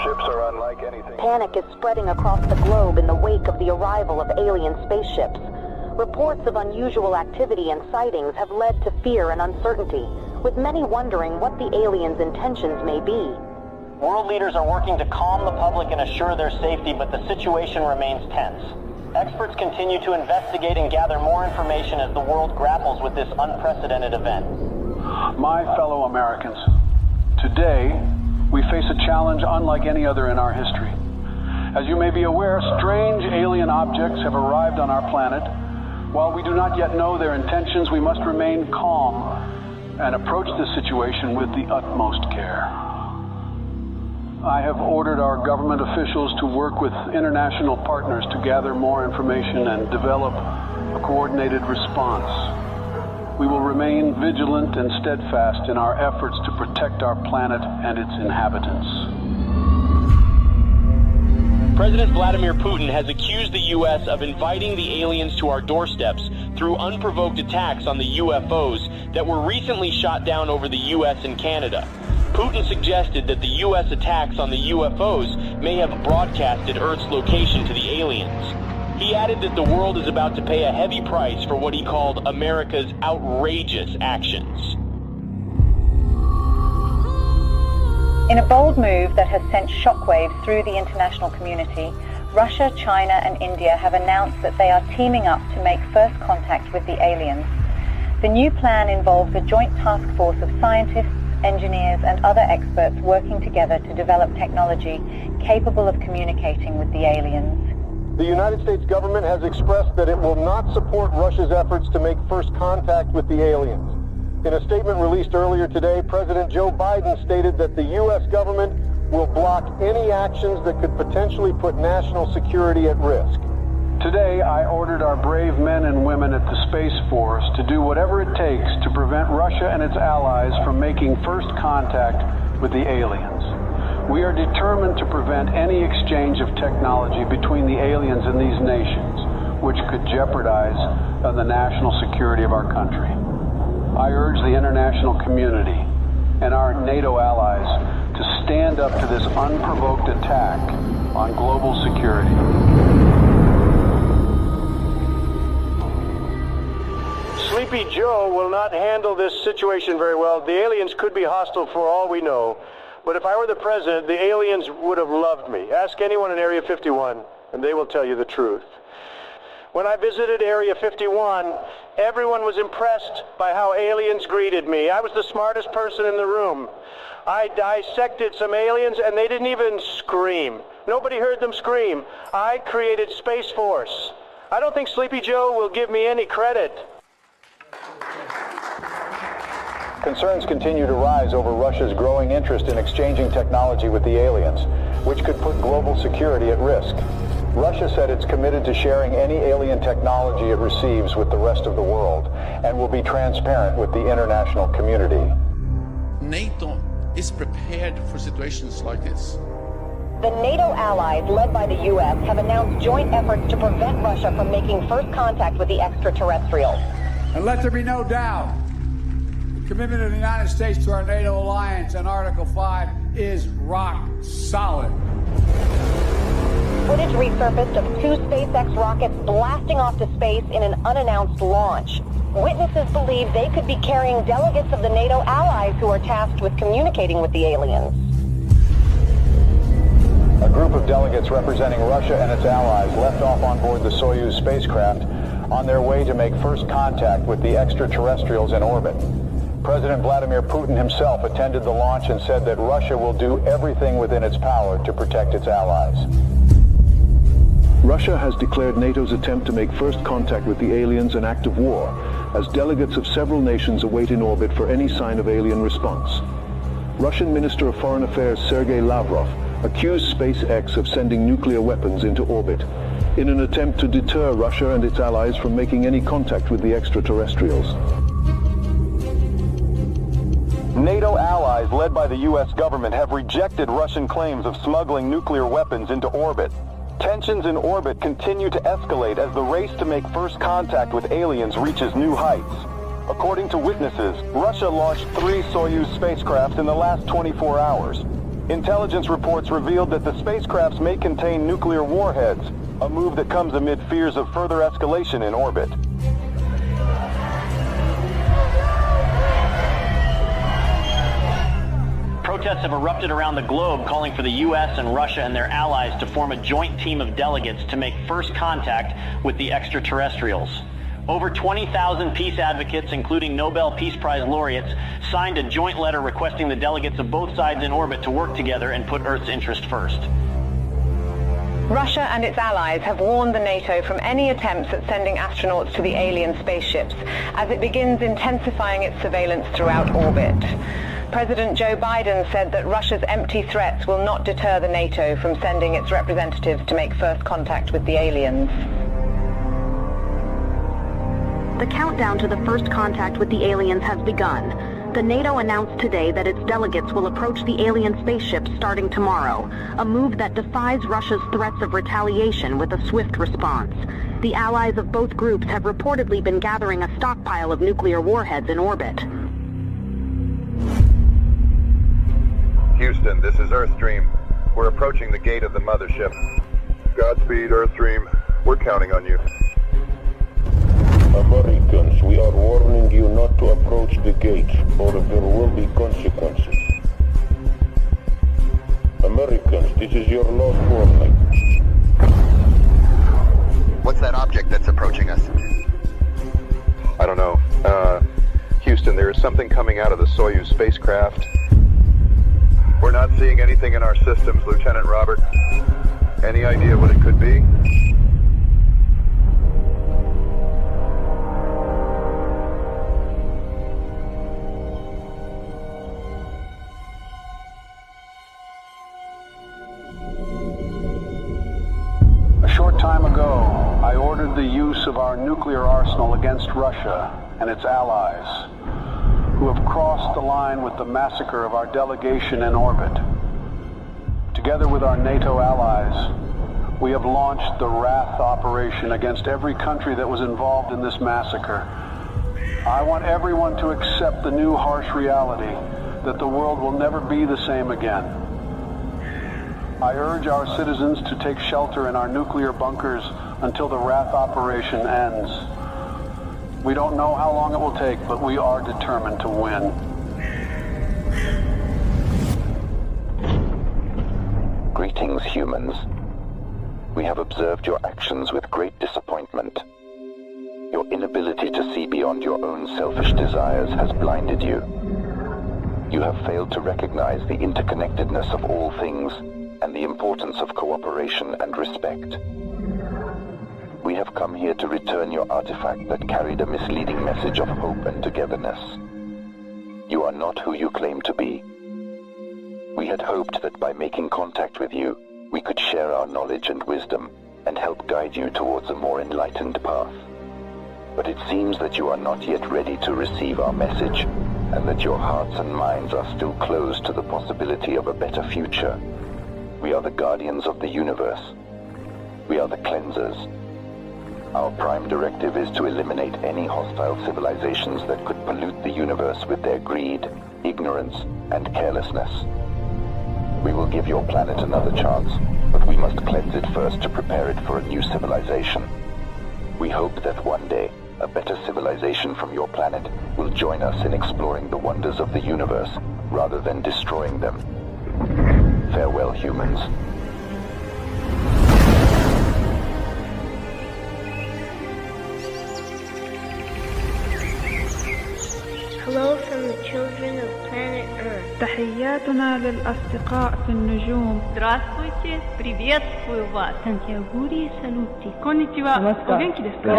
ships are unlike anything. Panic is spreading across the globe in the wake of the arrival of alien spaceships. Reports of unusual activity and sightings have led to fear and uncertainty, with many wondering what the aliens' intentions may be. World leaders are working to calm the public and assure their safety, but the situation remains tense. Experts continue to investigate and gather more information as the world grapples with this unprecedented event. My fellow Americans, today we face a challenge unlike any other in our history. As you may be aware, strange alien objects have arrived on our planet. While we do not yet know their intentions, we must remain calm and approach this situation with the utmost care. I have ordered our government officials to work with international partners to gather more information and develop a coordinated response. We will remain vigilant and steadfast in our efforts to protect our planet and its inhabitants. President Vladimir Putin has accused the U.S. of inviting the aliens to our doorsteps through unprovoked attacks on the UFOs that were recently shot down over the U.S. and Canada. Putin suggested that the U.S. attacks on the UFOs may have broadcasted Earth's location to the aliens. He added that the world is about to pay a heavy price for what he called America's outrageous actions. In a bold move that has sent shockwaves through the international community, Russia, China and India have announced that they are teaming up to make first contact with the aliens. The new plan involves a joint task force of scientists, engineers and other experts working together to develop technology capable of communicating with the aliens. The United States government has expressed that it will not support Russia's efforts to make first contact with the aliens. In a statement released earlier today, President Joe Biden stated that the U.S. government will block any actions that could potentially put national security at risk. Today, I ordered our brave men and women at the Space Force to do whatever it takes to prevent Russia and its allies from making first contact with the aliens. We are determined to prevent any exchange of technology between the aliens and these nations, which could jeopardize the national security of our country. I urge the international community and our NATO allies to stand up to this unprovoked attack on global security. Sleepy Joe will not handle this situation very well. The aliens could be hostile for all we know. But if I were the president, the aliens would have loved me. Ask anyone in Area 51, and they will tell you the truth. When I visited Area 51, everyone was impressed by how aliens greeted me. I was the smartest person in the room. I dissected some aliens, and they didn't even scream. Nobody heard them scream. I created Space Force. I don't think Sleepy Joe will give me any credit. Concerns continue to rise over Russia's growing interest in exchanging technology with the aliens, which could put global security at risk. Russia said it's committed to sharing any alien technology it receives with the rest of the world and will be transparent with the international community. NATO is prepared for situations like this. The NATO allies, led by the U.S., have announced joint efforts to prevent Russia from making first contact with the extraterrestrials. And let there be no doubt, the commitment of the United States to our NATO alliance and Article 5 is rock solid. Footage resurfaced of 2 SpaceX rockets blasting off to space in an unannounced launch. Witnesses believe they could be carrying delegates of the NATO allies who are tasked with communicating with the aliens. A group of delegates representing Russia and its allies left off on board the Soyuz spacecraft on their way to make first contact with the extraterrestrials in orbit. President Vladimir Putin himself attended the launch and said that Russia will do everything within its power to protect its allies. Russia has declared NATO's attempt to make first contact with the aliens an act of war, as delegates of several nations await in orbit for any sign of alien response. Russian Minister of Foreign Affairs Sergei Lavrov accused SpaceX of sending nuclear weapons into orbit in an attempt to deter Russia and its allies from making any contact with the extraterrestrials. NATO allies led by the U.S. government have rejected Russian claims of smuggling nuclear weapons into orbit. Tensions in orbit continue to escalate as the race to make first contact with aliens reaches new heights. According to witnesses, Russia launched 3 Soyuz spacecraft in the last 24 hours. Intelligence reports revealed that the spacecrafts may contain nuclear warheads, a move that comes amid fears of further escalation in orbit. Protests have erupted around the globe calling for the U.S. and Russia and their allies to form a joint team of delegates to make first contact with the extraterrestrials. Over 20,000 peace advocates, including Nobel Peace Prize laureates, signed a joint letter requesting the delegates of both sides in orbit to work together and put Earth's interest first. Russia and its allies have warned the NATO from any attempts at sending astronauts to the alien spaceships as it begins intensifying its surveillance throughout orbit. President Joe Biden said that Russia's empty threats will not deter the NATO from sending its representatives to make first contact with the aliens. The countdown to the first contact with the aliens has begun. The NATO announced today that its delegates will approach the alien spaceships starting tomorrow, a move that defies Russia's threats of retaliation with a swift response. The allies of both groups have reportedly been gathering a stockpile of nuclear warheads in orbit. Houston, this is Earthstream. We're approaching the gate of the mothership. Godspeed, Earthstream. We're counting on you. Americans, we are warning you not to approach the gate, or there will be consequences. Americans, this is your last warning. What's that object that's approaching us? I don't know. Houston, there is something coming out of the Soyuz spacecraft. We're not seeing anything in our systems, Lieutenant Robert. Any idea what it could be? A short time ago, I ordered the use of our nuclear arsenal against Russia and its allies, who have crossed the line with the massacre of our delegation in orbit. Together with our NATO allies, we have launched the Wrath operation against every country that was involved in this massacre. I want everyone to accept the new harsh reality that the world will never be the same again. I urge our citizens to take shelter in our nuclear bunkers until the Wrath operation ends. We don't know how long it will take, but we are determined to win. Greetings, humans. We have observed your actions with great disappointment. Your inability to see beyond your own selfish desires has blinded you. You have failed to recognize the interconnectedness of all things and the importance of cooperation and respect. We have come here to return your artifact that carried a misleading message of hope and togetherness. You are not who you claim to be. We had hoped that by making contact with you, we could share our knowledge and wisdom and help guide you towards a more enlightened path. But it seems that you are not yet ready to receive our message, and that your hearts and minds are still closed to the possibility of a better future. We are the guardians of the universe. We are the cleansers. Our prime directive is to eliminate any hostile civilizations that could pollute the universe with their greed, ignorance, and carelessness. We will give your planet another chance, but we must cleanse it first to prepare it for a new civilization. We hope that one day, a better civilization from your planet will join us in exploring the wonders of the universe, rather than destroying them. Farewell, humans. Hello from the children of planet Earth. تحياتنا للأصدقاء في النجوم. Здравствуйте, приветствую вас. Tantiaguri saluti. Konnichiwa. O genki desu ka?